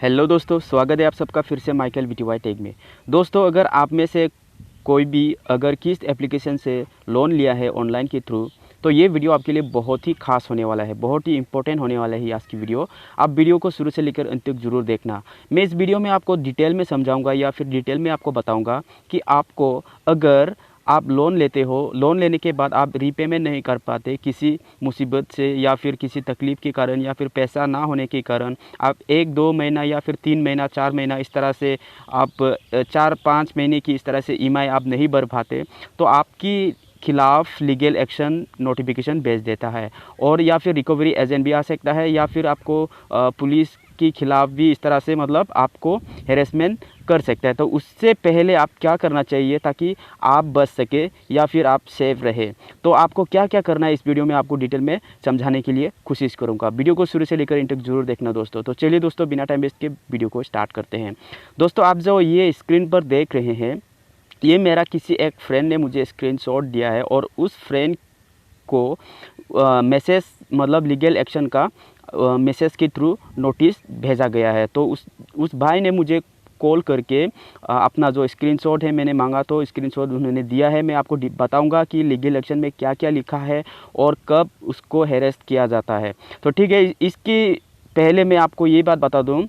Hello दोस्तों, स्वागत है आप सबका फिर से माइकल वीटीवाई टेक में। दोस्तों, अगर आप में से कोई भी अगर किस एप्लीकेशन से लोन लिया है ऑनलाइन के थ्रू, तो ये वीडियो आपके लिए बहुत ही खास होने वाला है, बहुत ही इंपॉर्टेंट होने वाला है आज की वीडियो। आप वीडियो को शुरू से लेकर अंत तक जरूर देखना। मैं इस वीडियो में आपको डिटेल में समझाऊंगा या फिर डिटेल में आपको बताऊंगा कि आपको अगर आप लोन लेते हो, लोन लेने के बाद आप रीपेमेंट नहीं कर पाते किसी मुसीबत से या फिर किसी तकलीफ़ के कारण या फिर पैसा ना होने के कारण, आप 1-2 महीना या फिर 3 महीना 4 महीना इस तरह से आप 4-5 महीने की इस तरह से ईएमआई आप नहीं भर पाते, तो आपकी खिलाफ़ लीगल एक्शन नोटिफिकेशन भेज देता है। और या फिर रिकवरी एजेंट भी आ सकता है या फिर आपको पुलिस के खिलाफ़ भी इस तरह से मतलब आपको हेरेसमेंट कर सकता है। तो उससे पहले आप क्या करना चाहिए ताकि आप बच सके या फिर आप सेफ रहे, तो आपको क्या क्या करना है इस वीडियो में आपको डिटेल में समझाने के लिए कोशिश करूंगा। वीडियो को शुरू से लेकर इन तक जरूर देखना दोस्तों। तो चलिए दोस्तों, बिना टाइम वेस्ट के वीडियो को स्टार्ट करते हैं। दोस्तों, आप जो ये स्क्रीन पर देख रहे हैं, ये मेरा किसी एक फ्रेंड ने मुझे स्क्रीनशॉट दिया है और उस फ्रेंड को मैसेज मतलब लीगल एक्शन का मैसेज के थ्रू नोटिस भेजा गया है। तो उस भाई ने मुझे कॉल करके अपना जो स्क्रीनशॉट है मैंने मांगा, तो स्क्रीनशॉट उन्होंने दिया है। मैं आपको बताऊंगा कि लीगल एक्शन में क्या क्या लिखा है और कब उसको हेरेस्ट किया जाता है। तो ठीक है, इसकी पहले मैं आपको ये बात बता दूं,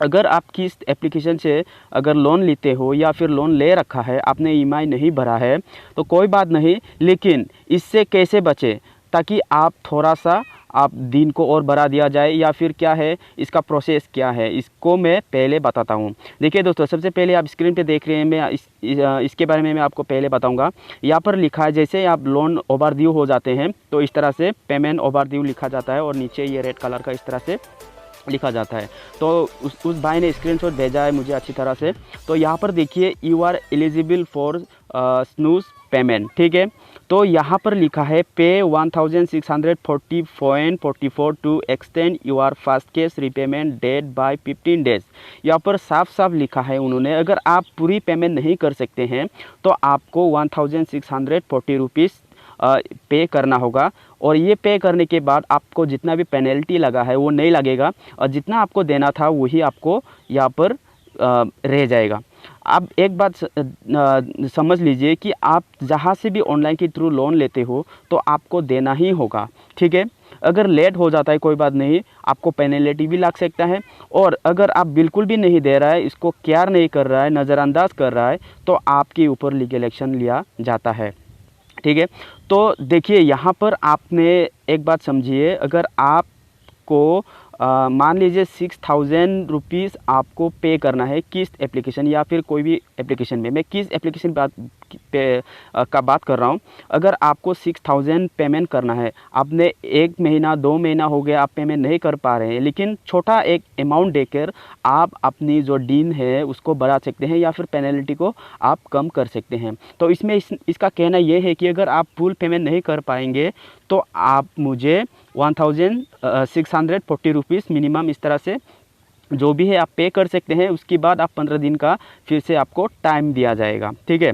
अगर आप किस एप्लीकेशन से अगर लोन लेते हो या फिर लोन ले रखा है, आपने ईएमआई नहीं भरा है, तो कोई बात नहीं, लेकिन इससे कैसे बचे ताकि आप थोड़ा सा आप दिन को और बढ़ा दिया जाए या फिर क्या है इसका प्रोसेस क्या है, इसको मैं पहले बताता हूँ। देखिए दोस्तों, सबसे पहले आप स्क्रीन पे देख रहे हैं, मैं इसके बारे में मैं आपको पहले बताऊँगा। यहाँ पर लिखा है, जैसे आप लोन ओवर ड्यू हो जाते हैं तो इस तरह से पेमेंट ओवर ड्यू लिखा जाता है और नीचे ये रेड कलर का इस तरह से लिखा जाता है। तो उस भाई ने स्क्रीनशॉट भेजा है मुझे अच्छी तरह से। तो यहाँ पर देखिए, you are eligible for snooze payment, ठीक है। तो यहाँ पर लिखा है pay 1640.44 to extend your first case repayment date by 15 days. यहाँ पर साफ साफ लिखा है उन्होंने, अगर आप पूरी पेमेंट नहीं कर सकते हैं तो आपको 1640 रुपीज़ पे करना होगा। और ये पे करने के बाद आपको जितना भी पेनल्टी लगा है वो नहीं लगेगा और जितना आपको देना था वही आपको यहाँ पर रह जाएगा। अब एक बात समझ लीजिए कि आप जहाँ से भी ऑनलाइन के थ्रू लोन लेते हो तो आपको देना ही होगा, ठीक है। अगर लेट हो जाता है कोई बात नहीं, आपको पेनल्टी भी लग सकता है। और अगर आप बिल्कुल भी नहीं दे रहा है, इसको केयर नहीं कर रहा है, नज़रअंदाज कर रहा है, तो आपके ऊपर लीगल एक्शन लिया जाता है, ठीक है। तो देखिए, यहाँ पर आपने एक बात समझिए, अगर आपको मान लीजिए 6000 रुपीज़ आपको पे करना है किस एप्लीकेशन या फिर कोई भी एप्लीकेशन में, मैं किस एप्लीकेशन का बात कर रहा हूँ। अगर आपको 6000 पेमेंट करना है, आपने 1 महीना 2 महीना हो गया आप पेमेंट नहीं कर पा रहे हैं, लेकिन छोटा एक अमाउंट देकर आप अपनी जो डीन है उसको बढ़ा सकते हैं या फिर पेनल्टी को आप कम कर सकते हैं। तो इसमें इसका कहना ये है कि अगर आप फुल पेमेंट नहीं कर पाएंगे तो आप मुझे 1640 रुपीज़ मिनिमम इस तरह से जो भी है आप पे कर सकते हैं। उसके बाद आप 15 दिन का फिर से आपको टाइम दिया जाएगा, ठीक है।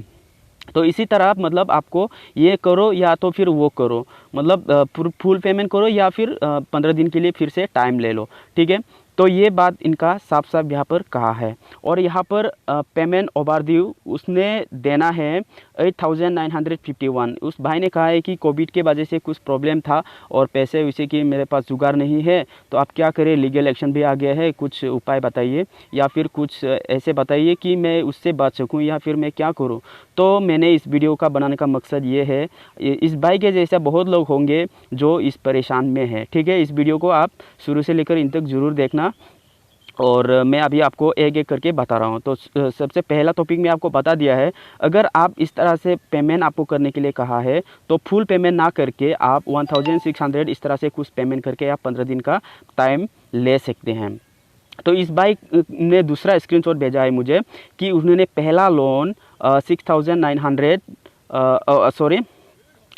तो इसी तरह मतलब आपको ये करो या तो फिर वो करो, मतलब फुल पेमेंट करो या फिर 15 दिन के लिए फिर से टाइम ले लो, ठीक है। तो ये बात इनका साफ साफ यहाँ पर कहा है। और यहाँ पर पेमेंट ओवर ड्यू उसने देना है 8951। उस भाई ने कहा है कि कोविड के वजह से कुछ प्रॉब्लम था और पैसे वैसे कि मेरे पास जुगाड़ नहीं है, तो आप क्या करें, लीगल एक्शन भी आ गया है, कुछ उपाय बताइए या फिर कुछ ऐसे बताइए कि मैं उससे बच सकूँ या फिर मैं क्या करूँ। तो मैंने इस वीडियो का बनाने का मकसद ये है, इस भाई के जैसा बहुत लोग होंगे जो इस परेशान में है, ठीक है। इस वीडियो को आप शुरू से लेकर इन तक ज़रूर देखना और मैं अभी आपको एक एक करके बता रहा हूँ। तो सबसे पहला टॉपिक मैं आपको बता दिया है, अगर आप इस तरह से पेमेंट आपको करने के लिए कहा है तो फुल पेमेंट ना करके आप 1600 इस तरह से कुछ पेमेंट करके आप 15 दिन का टाइम ले सकते हैं। तो इस भाई ने दूसरा स्क्रीनशॉट भेजा है मुझे कि उन्होंने पहला लोन 6900 सॉरी,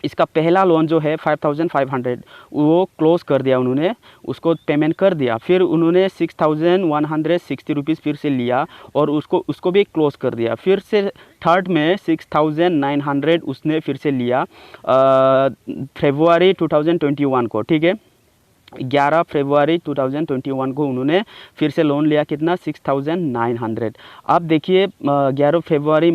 इसका पहला लोन जो है 5500 वो क्लोज़ कर दिया उन्होंने, उसको पेमेंट कर दिया। फिर उन्होंने 6160 रुपीज़ फिर से लिया और उसको भी क्लोज़ कर दिया। फिर से थर्ड में 6900 उसने फिर से लिया फरवरी 2021 को, ठीक है। 11 फरवरी 2021 को उन्होंने फिर से लोन लिया, कितना 6900। अब देखिए 11 फरवरी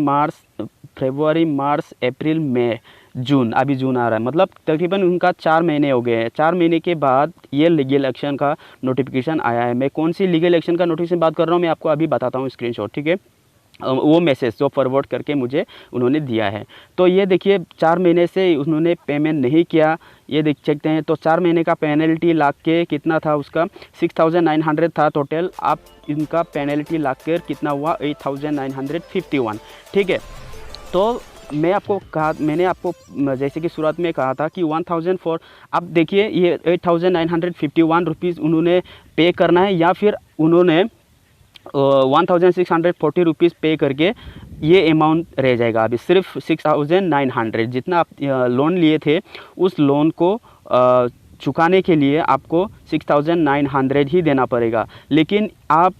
मार्च अप्रैल मई जून, अभी जून आ रहा है, मतलब तकरीबन उनका 4 महीने हो गए हैं। 4 महीने के बाद ये लीगल एक्शन का नोटिफिकेशन आया है। मैं कौन सी लीगल एक्शन का नोटिफिकेशन बात कर रहा हूँ, मैं आपको अभी बताता हूँ स्क्रीनशॉट, ठीक है। वो मैसेज जो फॉरवर्ड करके मुझे उन्होंने दिया है। तो ये देखिए 4 महीने से उन्होंने पेमेंट नहीं किया, ये देख सकते हैं। तो 4 महीने का पेनल्टी लाग के कितना था, उसका 6900 था टोटल। आप इनका पेनल्टी लाग कर कितना हुआ, 8951, ठीक है। तो मैंने आपको जैसे कि शुरुआत में कहा था कि 1004, अब देखिए ये 8951 रुपीज़ उन्होंने पे करना है, या फिर उन्होंने 1640 रुपीज़ पे करके ये अमाउंट रह जाएगा। अभी सिर्फ 6900 जितना आप लोन लिए थे, उस लोन को चुकाने के लिए आपको 6900 ही देना पड़ेगा। लेकिन आप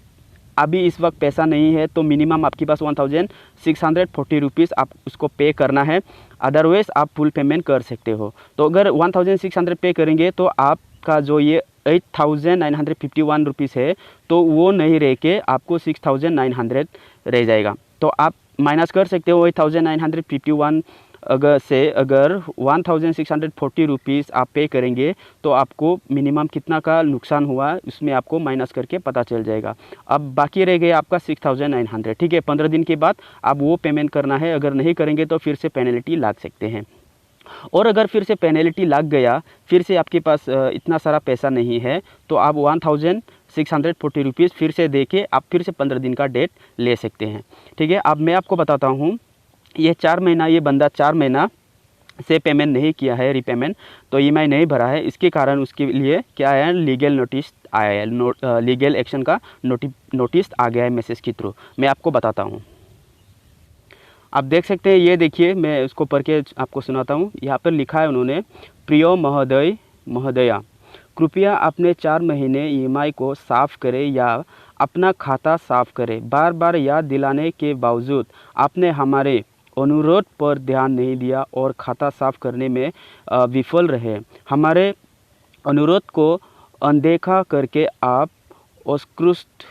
अभी इस वक्त पैसा नहीं है, तो मिनिमम आपके पास 1640 रुपीज़ आप उसको पे करना है, अदरवाइज़ आप फुल पेमेंट कर सकते हो। तो अगर 1600 पे करेंगे तो आपका जो ये 8951 रुपीज़ है, तो वो नहीं रह के आपको 6900 रह जाएगा। तो आप माइनस कर सकते हो 8951 अगर 1640 रुपीज़ आप पे करेंगे, तो आपको मिनिमम कितना का नुकसान हुआ उसमें आपको माइनस करके पता चल जाएगा। अब बाकी रह गए आपका 6900, ठीक है। 15 दिन के बाद आप वो पेमेंट करना है, अगर नहीं करेंगे तो फिर से पेनल्टी लाग सकते हैं। और अगर फिर से पेनल्टी लग गया, फिर से आपके पास इतना सारा पैसा नहीं है, तो आप 1640 रुपीज़ फिर से दे के आप फिर से 15 दिन का डेट ले सकते हैं, ठीक है। अब मैं आपको बताता हूँ, ये 4 महीना ये बंदा 4 महीना से पेमेंट नहीं किया है, रीपेमेंट, तो ईएमआई नहीं भरा है, इसके कारण उसके लिए क्या आया है, लीगल नोटिस आया है, लीगल एक्शन का नोटिस आ गया है मैसेज के थ्रू। मैं आपको बताता हूँ, आप देख सकते हैं, ये देखिए मैं उसको पढ़ के आपको सुनाता हूँ। यहाँ पर लिखा है उन्होंने, प्रियो महोदया, कृपया अपने 4 महीने ईएमआई को साफ़ करें या अपना खाता साफ़ करें। बार बार याद दिलाने के बावजूद आपने हमारे अनुरोध पर ध्यान नहीं दिया और खाता साफ़ करने में विफल रहे। हमारे अनुरोध को अनदेखा करके आप उत्कृष्ट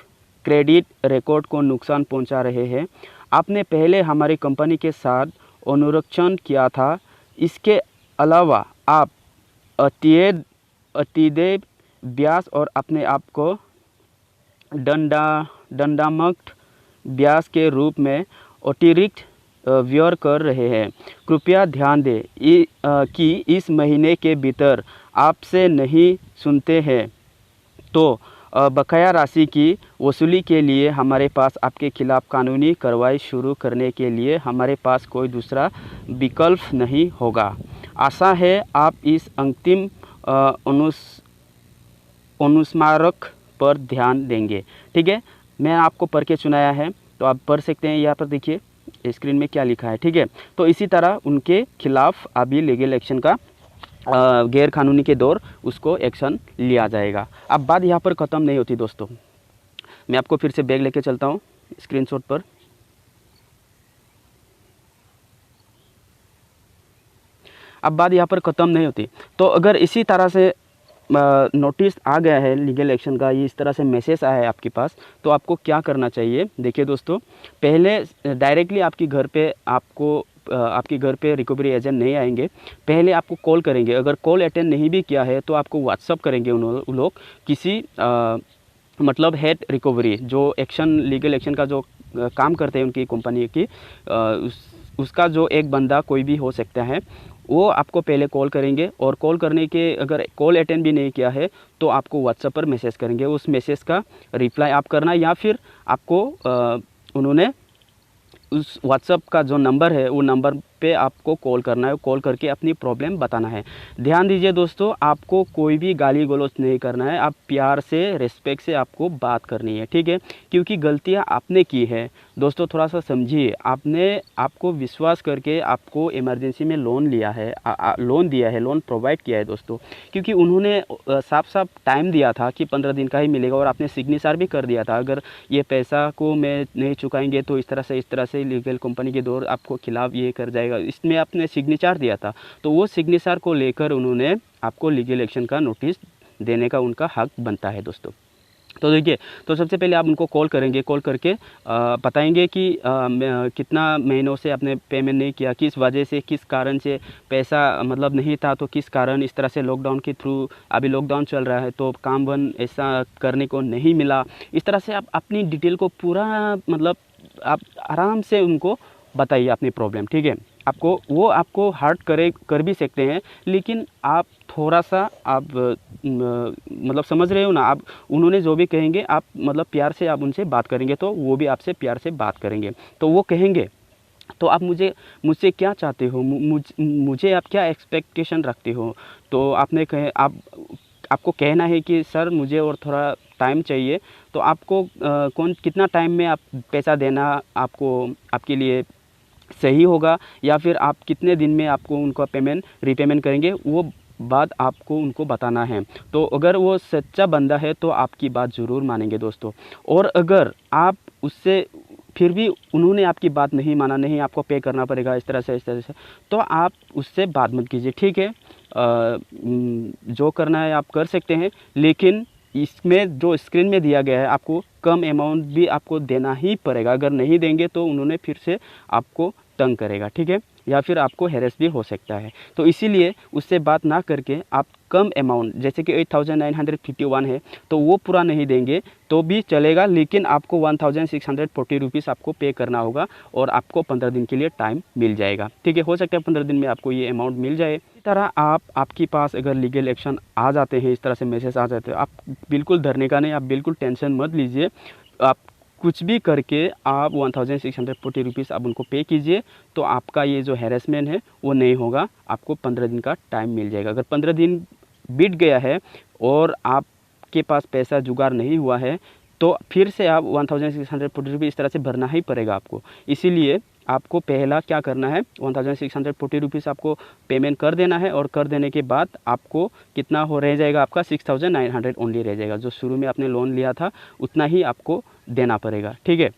क्रेडिट रिकॉर्ड को नुकसान पहुंचा रहे हैं। आपने पहले हमारी कंपनी के साथ अनुरक्षण किया था, इसके अलावा आप अतिदेय ब्याज और अपने आप को दंडात्मक ब्याज के रूप में अतिरिक्त व्यय कर रहे हैं। कृपया ध्यान दें कि इस महीने के भीतर आपसे नहीं सुनते हैं तो बकाया राशि की वसूली के लिए हमारे पास आपके खिलाफ़ कानूनी कार्रवाई शुरू करने के लिए हमारे पास कोई दूसरा विकल्प नहीं होगा। आशा है आप इस अंतिम अनुस्मारक पर ध्यान देंगे, ठीक है। मैं आपको पढ़ के सुनाया है, तो आप पढ़ सकते हैं। यहाँ पर देखिए स्क्रीन में क्या लिखा है, ठीक है। तो इसी तरह उनके खिलाफ़ अभी लीगल एक्शन का गैर कानूनी के दौर उसको एक्शन लिया जाएगा। अब बात यहाँ पर ख़त्म नहीं होती दोस्तों, मैं आपको फिर से बैग लेके चलता हूँ स्क्रीनशॉट पर। अब बात यहाँ पर ख़त्म नहीं होती, तो अगर इसी तरह से नोटिस आ गया है लीगल एक्शन का, ये इस तरह से मैसेज आया है आपके पास, तो आपको क्या करना चाहिए। देखिए दोस्तों, पहले डायरेक्टली आपके घर पे रिकवरी एजेंट नहीं आएंगे, पहले आपको कॉल करेंगे। अगर कॉल अटेंड नहीं भी किया है तो आपको व्हाट्सअप करेंगे उन लोग, किसी मतलब हेड रिकवरी जो एक्शन लीगल एक्शन का जो काम करते हैं उनकी कंपनी की, उसका जो एक बंदा कोई भी हो सकता है, वो आपको पहले कॉल करेंगे। और कॉल करने के अगर कॉल अटेंड भी नहीं किया है तो आपको व्हाट्सएप पर मैसेज करेंगे। उस मैसेज का रिप्लाई आप करना, या फिर आपको उन्होंने उस व्हाट्सएप का जो नंबर है वो नंबर पे आपको कॉल करना है, कॉल करके अपनी प्रॉब्लम बताना है। ध्यान दीजिए दोस्तों, आपको कोई भी गाली गलौज नहीं करना है, आप प्यार से रिस्पेक्ट से आपको बात करनी है, ठीक है। क्योंकि गलतियां आपने की है दोस्तों, थोड़ा सा समझिए। आपको विश्वास करके आपको इमरजेंसी में लोन लिया है, लोन दिया है, लोन प्रोवाइड किया है दोस्तों, क्योंकि उन्होंने साफ साफ टाइम दिया था कि 15 दिन का ही मिलेगा, और आपने सिग्नेचर भी कर दिया था, अगर ये पैसा को मैं नहीं चुकाएंगे तो इस तरह से लीगल कंपनी के दौर आपको खिलाफ ये कर जाएगा, इसमें आपने सिग्नेचर दिया था। तो वो सिग्नेचर को लेकर उन्होंने आपको लीगल एक्शन का नोटिस देने का उनका हक बनता है दोस्तों। तो देखिए, तो सबसे पहले आप उनको कॉल करेंगे, कॉल करके बताएंगे कि कितना महीनों से आपने पेमेंट नहीं किया, किस वजह से, किस कारण से पैसा मतलब नहीं था, तो किस कारण इस तरह से लॉकडाउन के थ्रू, अभी लॉकडाउन चल रहा है तो काम बंद ऐसा करने को नहीं मिला। इस तरह से आप अपनी डिटेल को पूरा मतलब आप आराम से उनको बताइए अपनी प्रॉब्लम, ठीक है। आपको हर्ट कर भी सकते हैं, लेकिन आप थोड़ा सा आप मतलब समझ रहे हो ना, आप उन्होंने जो भी कहेंगे आप मतलब प्यार से आप उनसे बात करेंगे तो वो भी आपसे प्यार से बात करेंगे। तो वो कहेंगे तो आप मुझसे क्या चाहते हो, मुझे आप क्या एक्सपेक्टेशन रखते हो। तो आपने कहे आपको कहना है कि सर मुझे और थोड़ा टाइम चाहिए, तो आपको कितना टाइम में आप पैसा देना आपको आपके लिए सही होगा, या फिर आप कितने दिन में आपको उनका रीपेमेंट करेंगे, वो बात आपको उनको बताना है। तो अगर वो सच्चा बंदा है तो आपकी बात ज़रूर मानेंगे दोस्तों। और अगर आप उससे फिर भी उन्होंने आपकी बात नहीं माना, नहीं आपको पे करना पड़ेगा इस तरह से, तो आप उससे बात मत कीजिए, ठीक है। जो करना है आप कर सकते हैं, लेकिन इसमें जो स्क्रीन में दिया गया है आपको कम अमाउंट भी आपको देना ही पड़ेगा। अगर नहीं देंगे तो उन्होंने फिर से आपको तंग करेगा, ठीक है, या फिर आपको हैरेस भी हो सकता है। तो इसीलिए उससे बात ना करके आप कम अमाउंट, जैसे कि 8951 है, तो वो पूरा नहीं देंगे तो भी चलेगा, लेकिन आपको 1640 रुपीज़ आपको पे करना होगा और आपको 15 दिन के लिए टाइम मिल जाएगा, ठीक है। हो सकता है 15 दिन में आपको ये अमाउंट मिल जाए। इसी तरह आपके पास अगर लीगल एक्शन आ जाते हैं, इस तरह से मैसेज आ जाते हैं, आप बिल्कुल डरने का नहीं, आप बिल्कुल टेंशन मत लीजिए। आप कुछ भी करके आप 1640 रुपीज़ आप उनको पे कीजिए, तो आपका ये जो हैरेसमेंट है वो नहीं होगा, आपको 15 दिन का टाइम मिल जाएगा। अगर 15 दिन बीत गया है और आपके पास पैसा जुगाड़ नहीं हुआ है, तो फिर से आप 1640 रुपीज़ इस तरह से भरना ही पड़ेगा आपको। इसीलिए आपको पहला क्या करना है, 1640 रुपीज़ आपको पेमेंट कर देना है, और कर देने के बाद आपको कितना हो रह जाएगा, आपका 6900 ओनली रह जाएगा। जो शुरू में आपने लोन लिया था उतना ही आपको देना पड़ेगा, ठीक है।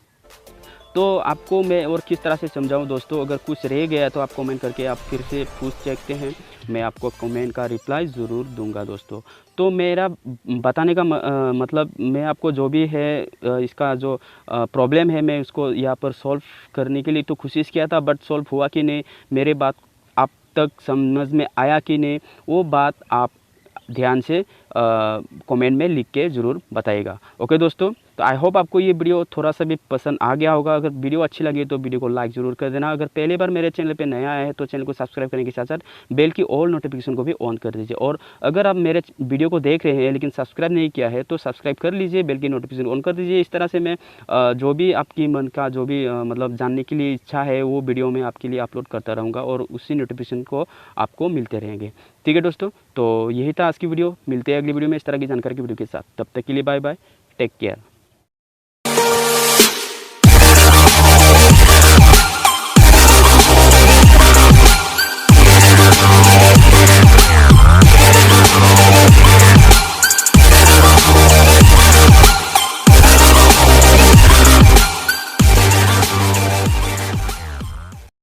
तो आपको मैं और किस तरह से समझाऊं दोस्तों, अगर कुछ रह गया तो आप कमेंट करके आप फिर से पूछ सकते हैं, मैं आपको कमेंट का रिप्लाई ज़रूर दूंगा दोस्तों। तो मेरा बताने का मतलब मैं आपको जो भी है इसका जो प्रॉब्लम है, मैं उसको यहाँ पर सॉल्व करने के लिए तो कोशिश किया था, बट सॉल्व हुआ कि नहीं, मेरे बात आप तक समझ में आया कि नहीं, वो बात आप ध्यान से कमेंट में लिख के ज़रूर बताइएगा। ओके दोस्तों, तो आई होप आपको ये वीडियो थोड़ा सा भी पसंद आ गया होगा। अगर वीडियो अच्छी लगी तो वीडियो को लाइक ज़रूर कर देना। अगर पहली बार मेरे चैनल पे नया आया है तो चैनल को सब्सक्राइब करने के साथ साथ बेल की ऑल नोटिफिकेशन को भी ऑन कर दीजिए। और अगर आप मेरे वीडियो को देख रहे हैं लेकिन सब्सक्राइब नहीं किया है तो सब्सक्राइब कर लीजिए, बेल की नोटिफिकेशन ऑन कर दीजिए। इस तरह से मैं जो भी आपकी मन का जो भी मतलब जानने के लिए इच्छा है वो वीडियो में आपके लिए अपलोड करता रहूँगा और उसी नोटिफिकेशन को आपको मिलते रहेंगे, ठीक है दोस्तों। तो यही था आज की वीडियो, मिलते हैं अगली वीडियो में इस तरह की जानकारी की वीडियो के साथ। तब तक के लिए बाय बाय, टेक केयर।